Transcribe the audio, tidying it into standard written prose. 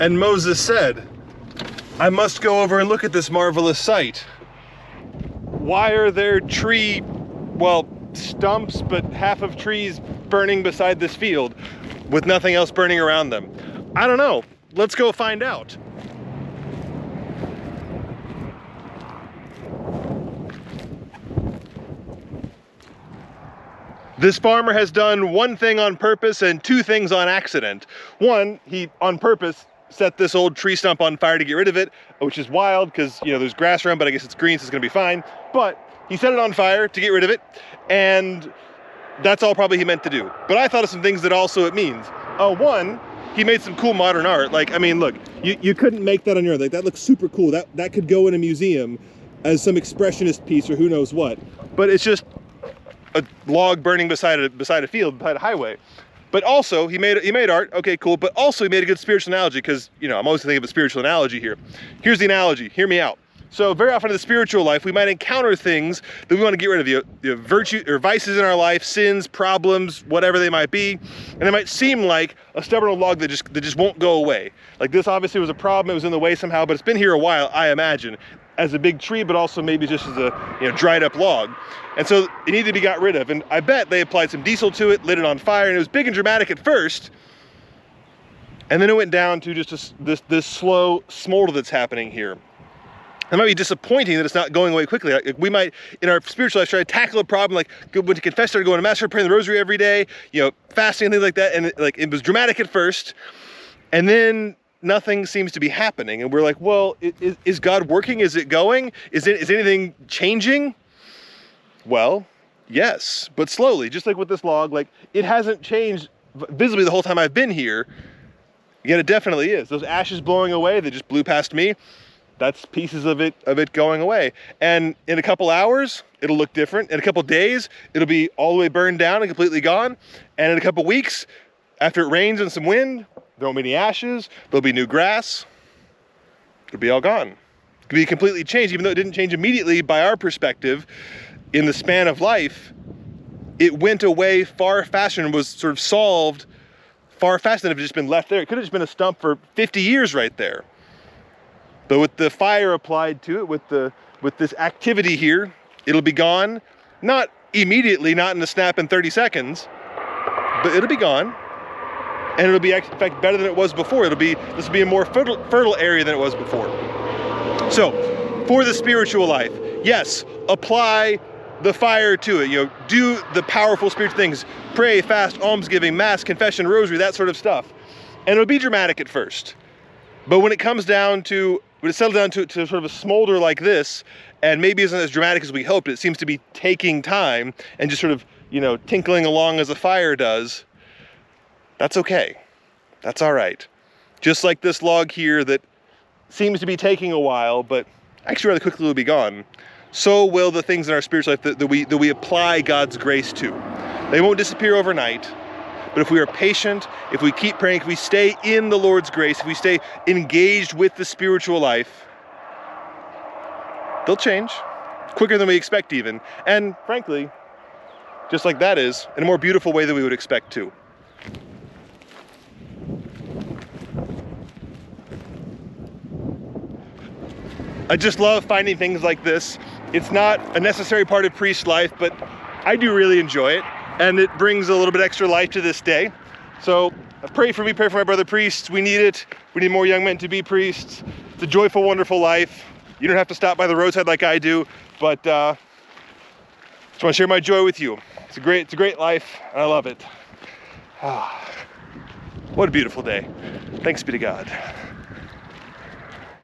And Moses said, I must go over and look at this marvelous sight. Why are there tree, well, stumps, but half of trees burning beside this field with nothing else burning around them? I don't know. Let's go find out. This farmer has done one thing on purpose and two things on accident. One, he on purpose set this old tree stump on fire to get rid of it, which is wild because, you know, there's grass around, but I guess it's green, so it's gonna be fine. But he set it on fire to get rid of it, and that's all probably he meant to do. But I thought of some things that also it means. One, he made some cool modern art. Like, I mean, look, you couldn't make that on your own. Like, that looks super cool. That could go in a museum as some expressionist piece or who knows what. But it's just a log burning beside a field, beside a highway. But also, he made art, okay, cool, but also he made a good spiritual analogy, because, you know, I'm always thinking of a spiritual analogy here. Here's the analogy, hear me out. So very often in the spiritual life, we might encounter things that we want to get rid of, the virtue or vices in our life, sins, problems, whatever they might be, and it might seem like a stubborn old log that just won't go away. Like this obviously was a problem, it was in the way somehow, but it's been here a while, I imagine, as a big tree, but also maybe just as a, you know, dried up log. And so it needed to be got rid of. And I bet they applied some diesel to it, lit it on fire, and it was big and dramatic at first. And then it went down to just this slow smolder that's happening here. It might be disappointing that it's not going away quickly. Like we might, in our spiritual life, try to tackle a problem, like went to confess, started going to mass, started praying the rosary every day, you know, fasting and things like that. And it was dramatic at first, and then nothing seems to be happening. And we're like, well, is God working? Is it going? Is anything changing? Well, yes, but slowly, just like with this log, like it hasn't changed visibly the whole time I've been here, yet it definitely is. Those ashes blowing away that just blew past me, that's pieces of it going away. And in a couple hours, it'll look different. In a couple days, it'll be all the way burned down and completely gone. And in a couple weeks, after it rains and some wind, there won't be any ashes, there'll be new grass, it'll be all gone. It could be completely changed, even though it didn't change immediately by our perspective. In the span of life, it went away far faster and was sort of solved far faster than if it had just been left there. It could have just been a stump for 50 years right there. But with the fire applied to it, with this activity here, it'll be gone, not immediately, not in a snap in 30 seconds, but it'll be gone. And it'll be, in fact, better than it was before. This will be a more fertile area than it was before. So, for the spiritual life, yes, apply the fire to it. You know, do the powerful spiritual things. Pray, fast, almsgiving, mass, confession, rosary, that sort of stuff. And it'll be dramatic at first. But when it settles down to sort of a smolder like this, and maybe isn't as dramatic as we hoped, it seems to be taking time and just sort of, you know, tinkling along as a fire does, that's okay. That's all right. Just like this log here that seems to be taking a while, but actually rather quickly will be gone, so will the things in our spiritual life that we apply God's grace to. They won't disappear overnight, but if we are patient, if we keep praying, if we stay in the Lord's grace, if we stay engaged with the spiritual life, they'll change quicker than we expect even. And frankly, just like that is, in a more beautiful way than we would expect to. I just love finding things like this. It's not a necessary part of priest life, but I do really enjoy it, and it brings a little bit extra life to this day. So pray for me, pray for my brother priests. We need it. We need more young men to be priests. It's a joyful, wonderful life. You don't have to stop by the roadside like I do, but just want to share my joy with you. It's a great life, and I love it. What a beautiful day. Thanks be to God.